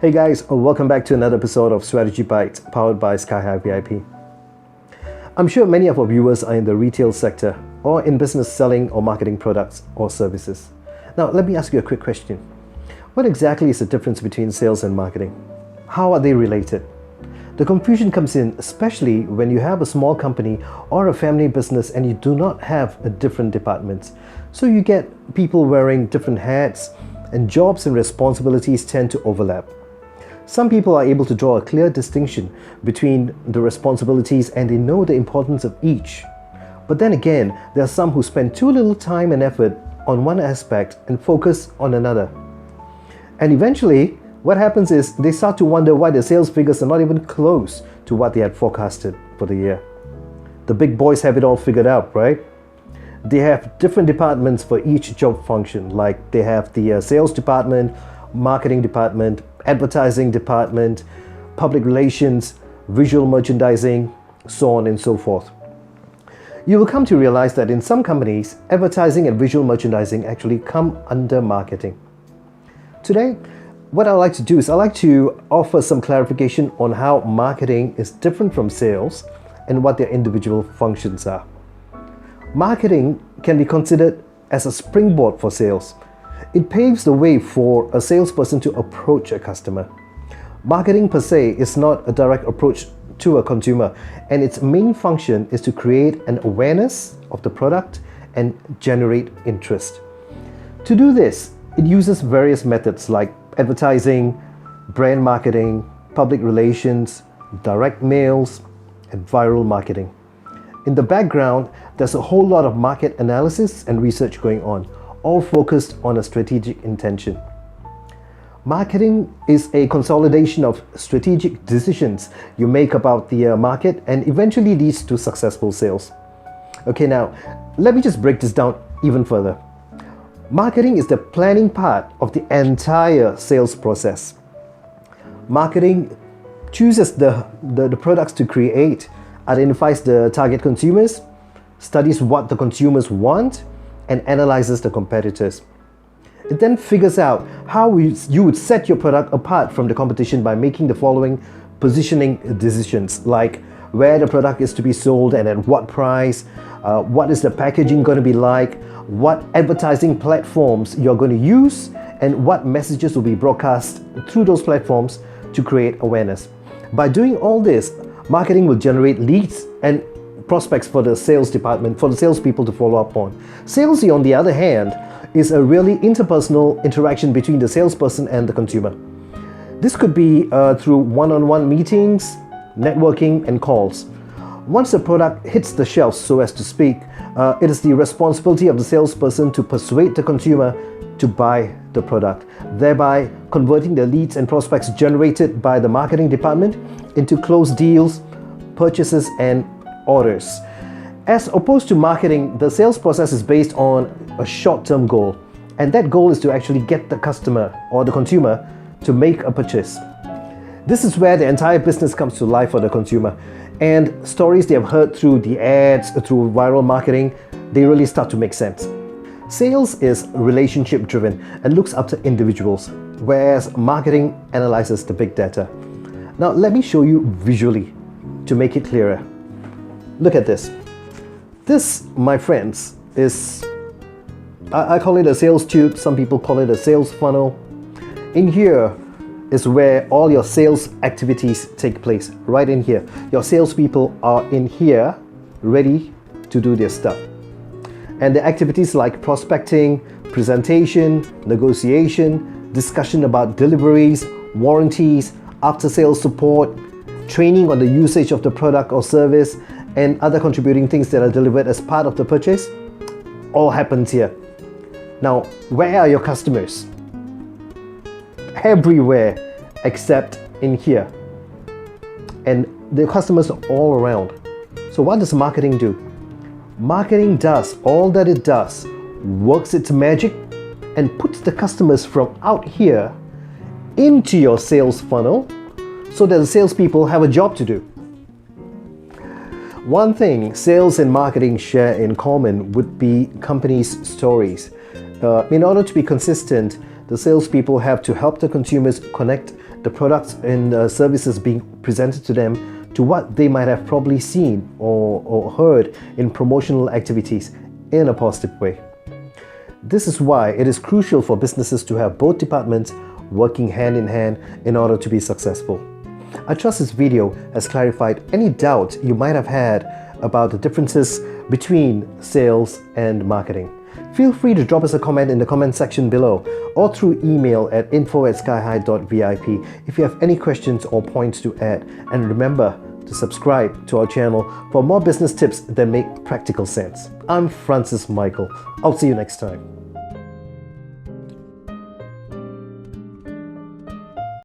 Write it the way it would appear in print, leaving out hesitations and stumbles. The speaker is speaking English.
Hey guys, welcome back to another episode of Strategy Bites powered by Sky High VIP. I'm sure many of our viewers are in the retail sector or in business selling or marketing products or services. Now, let me ask you a quick question. What exactly is the difference between sales and marketing? How are they related? The confusion comes in especially when you have a small company or a family business and you do not have a different departments. So you get people wearing different hats and jobs and responsibilities tend to overlap. Some people are able to draw a clear distinction between the responsibilities and they know the importance of each. But then again, there are some who spend too little time and effort on one aspect and focus on another. And eventually, what happens is they start to wonder why their sales figures are not even close to what they had forecasted for the year. The big boys have it all figured out, right? They have different departments for each job function, like they have the sales department, marketing department, advertising department, public relations, visual merchandising, so on and so forth. You will come to realize that in some companies, advertising and visual merchandising actually come under marketing. Today, what I like to do is I like to offer some clarification on how marketing is different from sales and what their individual functions are. Marketing can be considered as a springboard for sales. It paves the way for a salesperson to approach a customer. Marketing per se is not a direct approach to a consumer, and its main function is to create an awareness of the product and generate interest. To do this, it uses various methods like advertising, brand marketing, public relations, direct mails, and viral marketing. In the background, there's a whole lot of market analysis and research going on, all focused on a strategic intention. Marketing is a consolidation of strategic decisions you make about the market and eventually leads to successful sales. Okay, now let me just break this down even further. Marketing is the planning part of the entire sales process. Marketing chooses the products to create, identifies the target consumers, studies what the consumers want, and analyzes the competitors. It then figures out how you would set your product apart from the competition by making the following positioning decisions, like where the product is to be sold and at what price, what is the packaging going to be like, what advertising platforms you're going to use, and what messages will be broadcast through those platforms to create awareness. By doing all this, marketing will generate leads and prospects for the sales department, for the salespeople to follow up on. Sales, on the other hand, is a really interpersonal interaction between the salesperson and the consumer. This could be through one-on-one meetings, networking, and calls. Once the product hits the shelves, so as to speak, it is the responsibility of the salesperson to persuade the consumer to buy the product, thereby converting the leads and prospects generated by the marketing department into closed deals, purchases, and orders. As opposed to marketing, the sales process is based on a short-term goal, and that goal is to actually get the customer or the consumer to make a purchase. This is where the entire business comes to life for the consumer, and stories they have heard through the ads, through viral marketing, they really start to make sense. Sales is relationship driven and looks after individuals, whereas marketing analyzes the big data. Now let me show you visually to make it clearer. Look at this. This, my friends, is, I call it a sales tube, some people call it a sales funnel. In here is where all your sales activities take place, right in here. Your salespeople are in here, ready to do their stuff. And the activities like prospecting, presentation, negotiation, discussion about deliveries, warranties, after-sales support, training on the usage of the product or service, and other contributing things that are delivered as part of the purchase, all happens here. Now, where are your customers? Everywhere except in here. And the customers are all around. So what does marketing do? Marketing does all that it does, works its magic, and puts the customers from out here into your sales funnel so that the salespeople have a job to do. One thing sales and marketing share in common would be companies' stories. In order to be consistent, the salespeople have to help the consumers connect the products and services being presented to them to what they might have probably seen or heard in promotional activities in a positive way. This is why it is crucial for businesses to have both departments working hand in hand in order to be successful. I trust this video has clarified any doubt you might have had about the differences between sales and marketing. Feel free to drop us a comment in the comment section below or through email at info@skyhigh.vip if you have any questions or points to add. And remember to subscribe to our channel for more business tips that make practical sense. I'm Francis Michael. I'll see you next time.